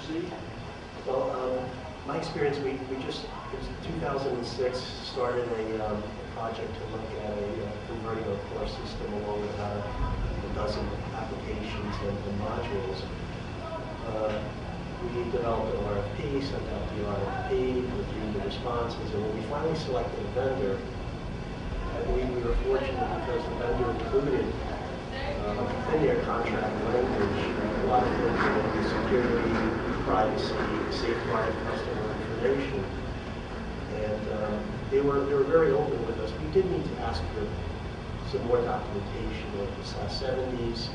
you see? Well, my experience, we just, it was 2006, started a project to look at converting our core system along with about a dozen applications and modules. We developed an RFP, sent out the RFP, reviewed the responses, and when we finally selected a vendor, I believe we were fortunate because the vendor included in their contract language a lot of things like security, privacy, safeguarding customer information, and they were very open with us. We did need to ask for some more documentation of the SAS 70s.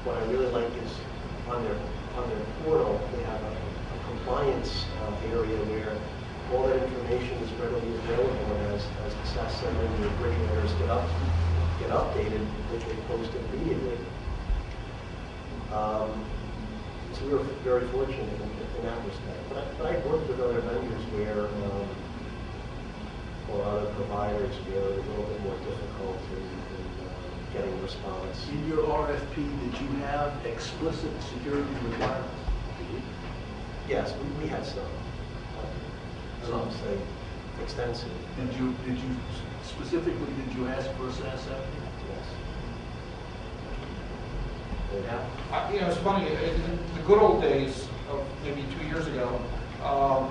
What I really like is on their portal they have a compliance area where all that information is readily available, and as the SAS 70 refrigerators get updated, which they post immediately. So we were very fortunate in that respect. But I worked with other vendors where, or other providers where it was a little bit more difficult in getting response. In your RFP, did you have explicit security requirements? Yes, we had some. Some say extensive. Did you specifically, did you ask for a SAS 70? Yes. You know, it's funny, in the good old days of maybe 2 years ago, all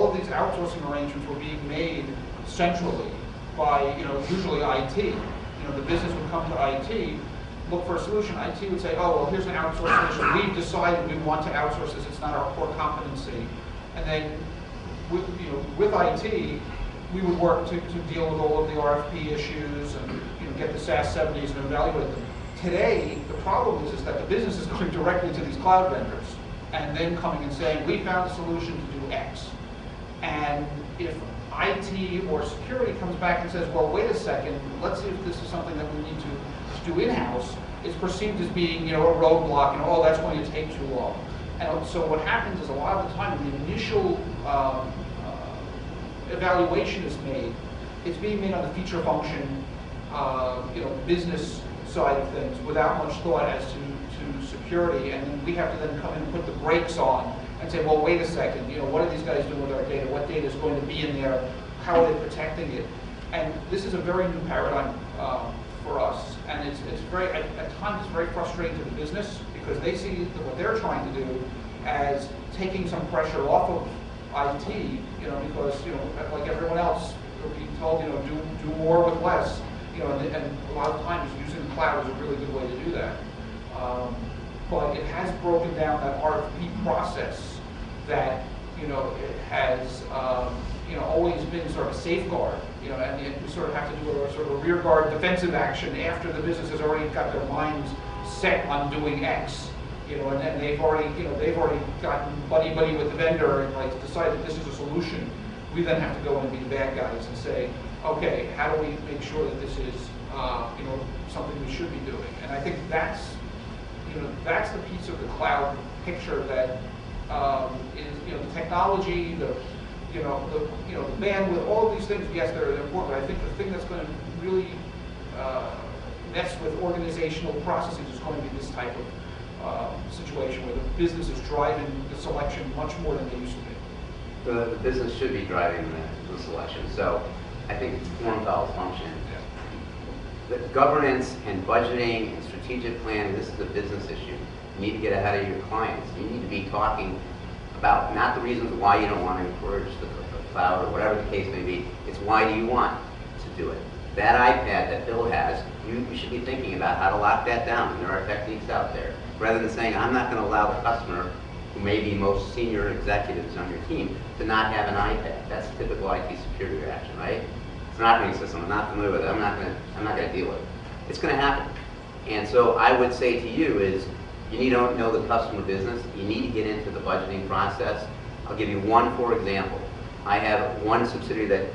of these outsourcing arrangements were being made centrally by, usually IT. The business would come to IT, look for a solution. IT would say, oh, well, here's an outsourced solution. We've decided we want to outsource this. It's not our core competency. And then with IT, we would work to deal with all of the RFP issues and get the SAS 70s and evaluate them. Today, the problem is that the business is going directly to these cloud vendors and then coming and saying, we found a solution to do X. And if IT or security comes back and says, well, wait a second, let's see if this is something that we need to do in-house, it's perceived as being a roadblock, and oh, that's going to take too long. And so what happens is a lot of the time when the initial evaluation is made, it's being made on the feature function, business side of things without much thought as to security, and then we have to then come in and put the brakes on and say, well, wait a second, what are these guys doing with our data? What data is going to be in there? How are they protecting it? And this is a very new paradigm for us, and it's very, at times it's very frustrating to the business because they see what they're trying to do as taking some pressure off of IT, because like everyone else, we're being told, do more with less, and a lot of times using the cloud is a really good way to do that. But it has broken down that RFP process that it has always been sort of a safeguard, and we sort of have to do a sort of a rear guard defensive action after the business has already got their minds set on doing X, and then they've already gotten buddy with the vendor and like decided this is a solution. We then have to go in and be the bad guys and say, okay, how do we make sure that this is something we should be doing? And I think that's the piece of the cloud picture that is the technology, the bandwidth, all of these things. Yes, they're important. But I think the thing that's going to really mess with organizational processes is going to be this type of situation where the business is driving the selection much more than they used to be. So the business should be driving the selection. So I think it's form follows function. The governance and budgeting and strategic planning, this is a business issue. You need to get ahead of your clients. You need to be talking about not the reasons why you don't want to encourage the cloud or whatever the case may be. It's why do you want to do it. That iPad that Bill has, you should be thinking about how to lock that down. And there are techniques out there. Rather than saying, I'm not going to allow the customer, who may be most senior executives on your team, to not have an iPad. That's typical IT security reaction, right? It's an operating system. I'm not familiar with it. I'm not going to deal with it. It's going to happen. And so I would say to you is, you need to know the customer business. You need to get into the budgeting process. I'll give you one for example. I have one subsidiary that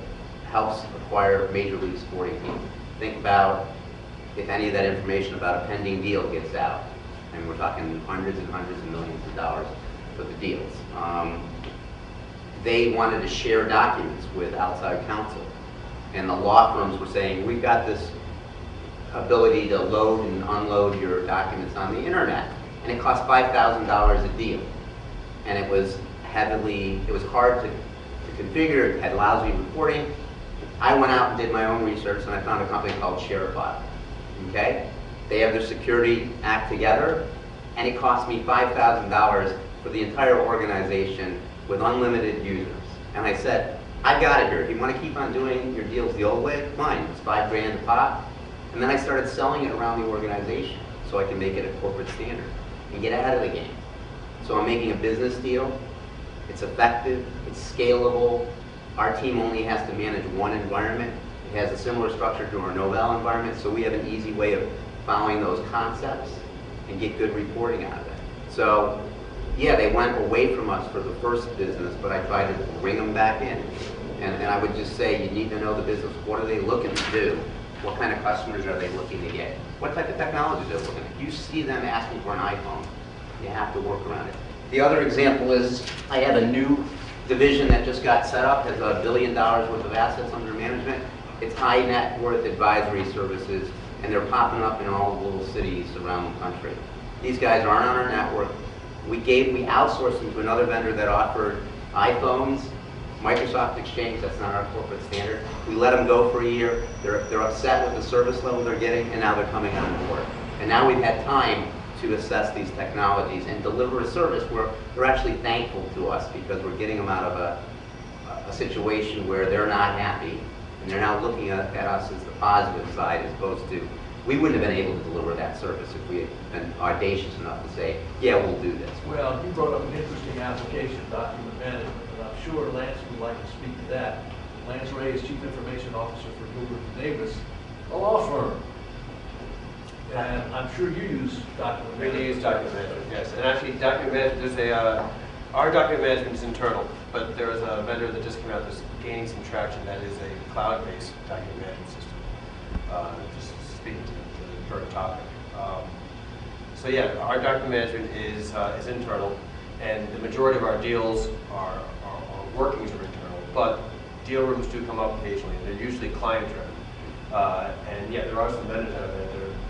helps acquire Major League sporting teams. Think about if any of that information about a pending deal gets out, and we're talking hundreds and hundreds of millions of dollars for the deals. They wanted to share documents with outside counsel, and the law firms were saying, we've got this ability to load and unload your documents on the internet. and it cost $5,000 a deal. And it was hard to configure, it had lousy reporting. I went out and did my own research, and I found a company called ShareFile. Okay? They have their security act together, and it cost me $5,000 for the entire organization with unlimited users. And I said, I got it here. If you want to keep on doing your deals the old way, fine. It's $5 grand a pop. And then I started selling it around the organization so I can make it a corporate standard and get out of the game. So I'm making a business deal. It's effective. It's scalable. Our team only has to manage one environment. It has a similar structure to our Novell environment, so we have an easy way of following those concepts and get good reporting out of it. So, yeah, they went away from us for the first business, but I tried to bring them back in. And I would just say, you need to know the business. What are they looking to do? What kind of customers are they looking to get? What type of technology they're looking at? You see them asking for an iPhone, you have to work around it. The other example is, I have a new division that just got set up, has $1 billion worth of assets under management. It's high net worth advisory services, and they're popping up in all the little cities around the country. These guys aren't on our network. We outsourced them to another vendor that offered iPhones, Microsoft Exchange, that's not our corporate standard. We let them go for a year. They're upset with the service level they're getting, and now they're coming on board. And now we've had time to assess these technologies and deliver a service where they're actually thankful to us because we're getting them out of a situation where they're not happy, and they're now looking at us as the positive side as opposed to, we wouldn't have been able to deliver that service if we had been audacious enough to say, yeah, we'll do this. Well, you brought up an interesting application, document management, and I'm sure Lance would like to speak to that. Lance Ray is Chief Information Officer for Gilbert & Davis, a law firm. And I'm sure you use document management. We use document management, yes. And actually, document management is our document management is internal, but there is a vendor that just came out that's gaining some traction that is a cloud-based document management system. Just speaking to the current topic. So yeah, our document management is internal, and the majority of our deals our workings are internal, but deal rooms do come up occasionally, and they're usually client-driven. And yeah, there are some vendors out there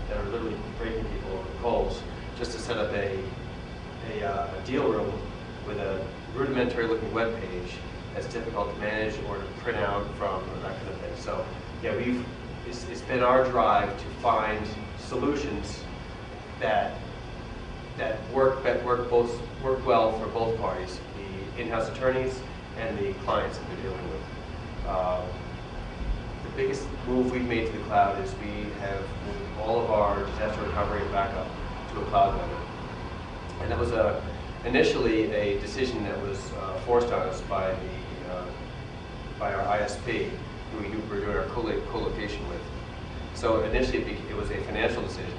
that are literally breaking people over the coals just to set up a deal room with a rudimentary looking web page that's difficult to manage or to print out from, or that kind of thing. So yeah, it's been our drive to find solutions that work well for both parties, the in-house attorneys and the clients that they're dealing with. The biggest move we've made to the cloud is we have moved all of our disaster recovery and backup to a cloud vendor. And that was initially a decision that was forced on us by our ISP, who we're doing our co-location with. So initially it was a financial decision,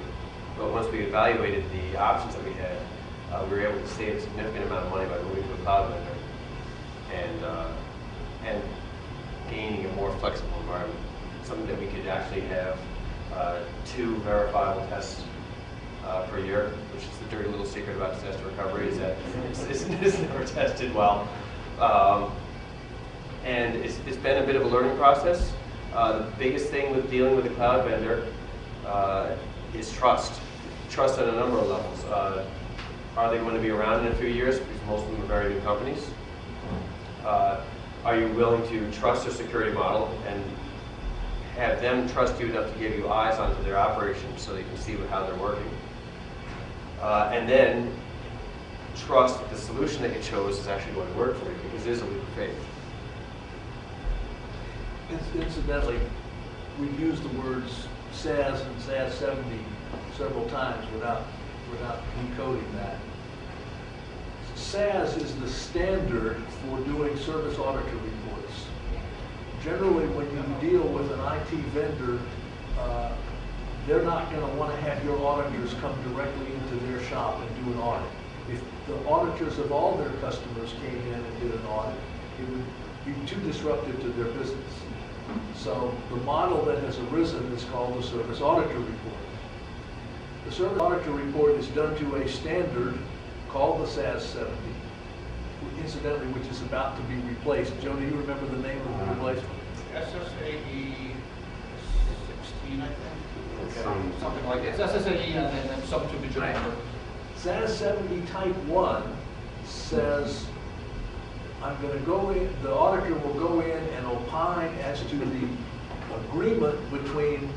but once we evaluated the options that we had, we were able to save a significant amount of money by moving to a cloud vendor and gaining a more flexible environment. Something that we could actually have 2 verifiable tests per year, which is the dirty little secret about disaster recovery, is that it's never tested well. And it's been a bit of a learning process. The biggest thing with dealing with a cloud vendor is trust. Trust on a number of levels. Are they going to be around in a few years? Because most of them are very new companies. Are you willing to trust their security model and have them trust you enough to give you eyes onto their operations so they can see how they're working? And then trust that the solution that you chose is actually going to work for you, because it is a leap of faith. Incidentally, we've used the words SAS and SAS 70 several times without decoding that. SAS is the standard for doing service auditor reports. Generally, when you deal with an IT vendor, they're not going to want to have your auditors come directly into their shop and do an audit. If the auditors of all their customers came in and did an audit, it would be too disruptive to their business. So the model that has arisen is called the Service Auditor Report. The Service Auditor Report is done to a standard called the SAS 70, incidentally, which is about to be replaced. Joe, do you remember the name of the replacement? SSAE 16, I think. Okay. Something like that. It's SSAE and then some to be Right. number. SAS 70 Type 1 says, I'm going to go in, the auditor will go in and opine as to the agreement between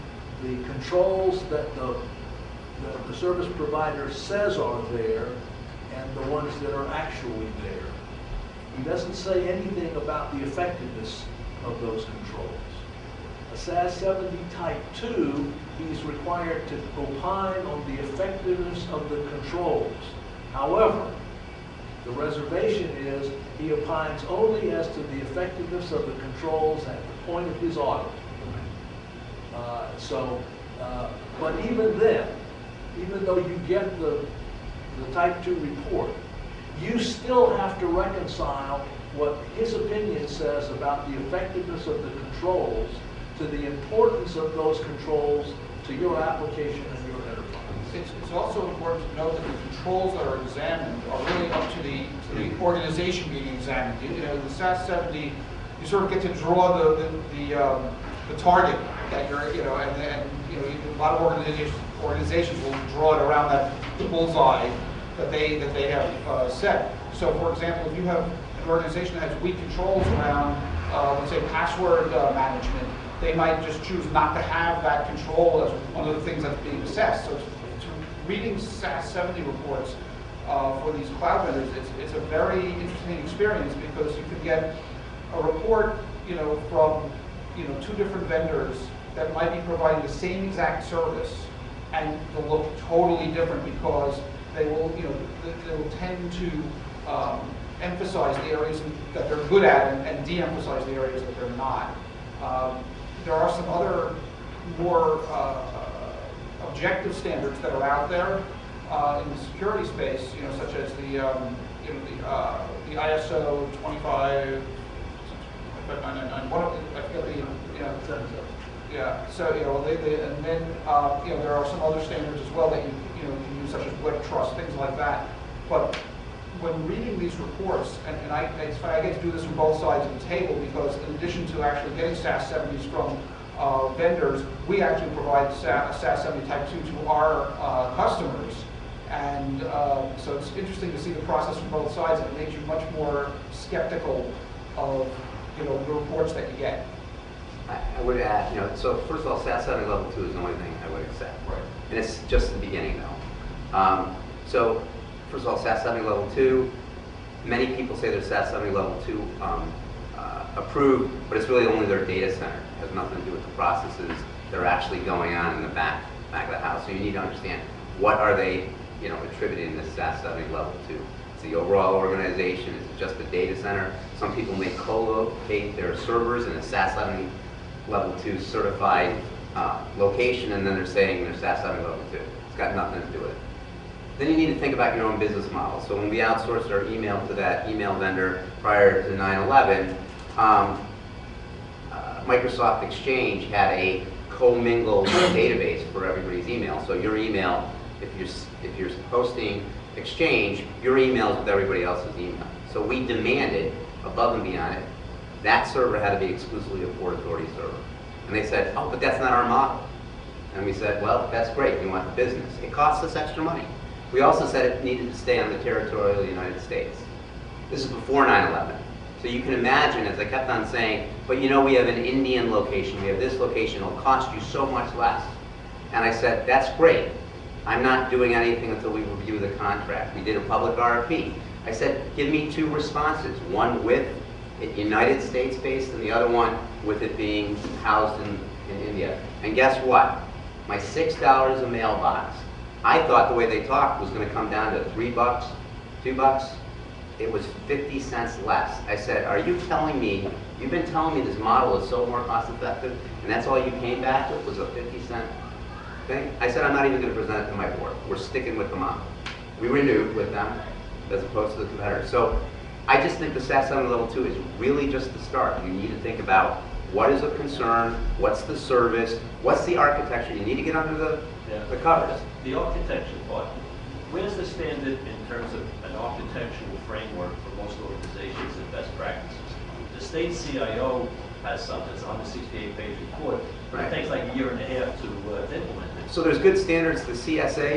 the controls that the service provider says are there and the ones that are actually there. He doesn't say anything about the effectiveness of those controls. A SAS 70 Type 2, he's required to opine on the effectiveness of the controls. However, the reservation is he opines only as to the effectiveness of the controls at the point of his audit. But even then, even though you get the Type 2 report, you still have to reconcile what his opinion says about the effectiveness of the controls to the importance of those controls to your application and your enterprise. It's also important to note that the controls that are examined are really up to the organization being examined. You know, the SAS 70, you sort of get to draw the target that you're, you know, and you know, a lot of organizations will draw it around the bullseye that they have set. So, for example, if you have an organization that has weak controls around, let's say, password management, they might just choose not to have that control as one of the things that's being assessed. So, reading SAS 70 reports for these cloud vendors, it's a very interesting experience because you can get a report, you know, from, you know, two different vendors that might be providing the same exact service, and they'll look totally different because they will, you know, they will tend to emphasize the areas that they're good at and de-emphasize the areas that they're not. There are some other more objective standards that are out there in the security space, you know, such as the, you know, the ISO 25. I forget the, you know, yeah. So, you know, and then you know, there are some other standards as well that you know, can use, such as web trust, things like that. But when reading these reports, and it's funny, I get to do this from both sides of the table because in addition to actually getting SAS 70s from vendors, we actually provide SAS 70 Type 2 to our customers. And so it's interesting to see the process from both sides, and it makes you much more skeptical of, you know, the reports that you get. I would add, you know, so first of all, SAS 70 Level 2 is the only thing I would accept. Right. And it's just the beginning, though. So, first of all, SAS 70 Level 2, many people say they're SAS 70 Level 2 approved, but it's really only their data center. It has nothing to do with the processes that are actually going on in the back of the house. So you need to understand what are they, you know, attributing this SAS 70 Level 2. It's the overall organization. Is it just the data center? Some people may co-locate their servers in a SAS 70 Level 2 certified location, and then they're saying they're SAS 70 Level 2. It's got nothing to do with it. Then you need to think about your own business model. So when we outsourced our email to that email vendor prior to 9/11, Microsoft Exchange had a commingled database for everybody's email. So your email, if you're hosting Exchange, your email is with everybody else's email. So we demanded, above and beyond it, that server had to be exclusively a Port Authority server. And they said, oh, but that's not our model. And we said, well, that's great, you want the business. It costs us extra money. We also said it needed to stay on the territory of the United States. This is before 9/11. So you can imagine, as I kept on saying, but you know, we have an Indian location, we have this location, it'll cost you so much less. And I said, that's great. I'm not doing anything until we review the contract. We did a public RFP. I said, give me two responses, one with it United States based and the other one with it being housed in India. And guess what? My $6 a mailbox, I thought the way they talked was going to come down to $3, $2. It was 50 cents less. I said, are you telling me, you've been telling me this model is so more cost effective, and that's all you came back with was a 50-cent thing? I said, I'm not even going to present it to my board. We're sticking with the model. We renewed with them as opposed to the competitors. So I just think the SAS 70 Level 2 is really just the start. You need to think about what is a concern, what's the service, what's the architecture. You need to get under the covers. The architecture part, where's the standard in terms of an architectural framework for most organizations and best practices? The state CIO has something, it's a 168-page report, but Right. it takes like a year and a half to implement it. So there's good standards. The CSA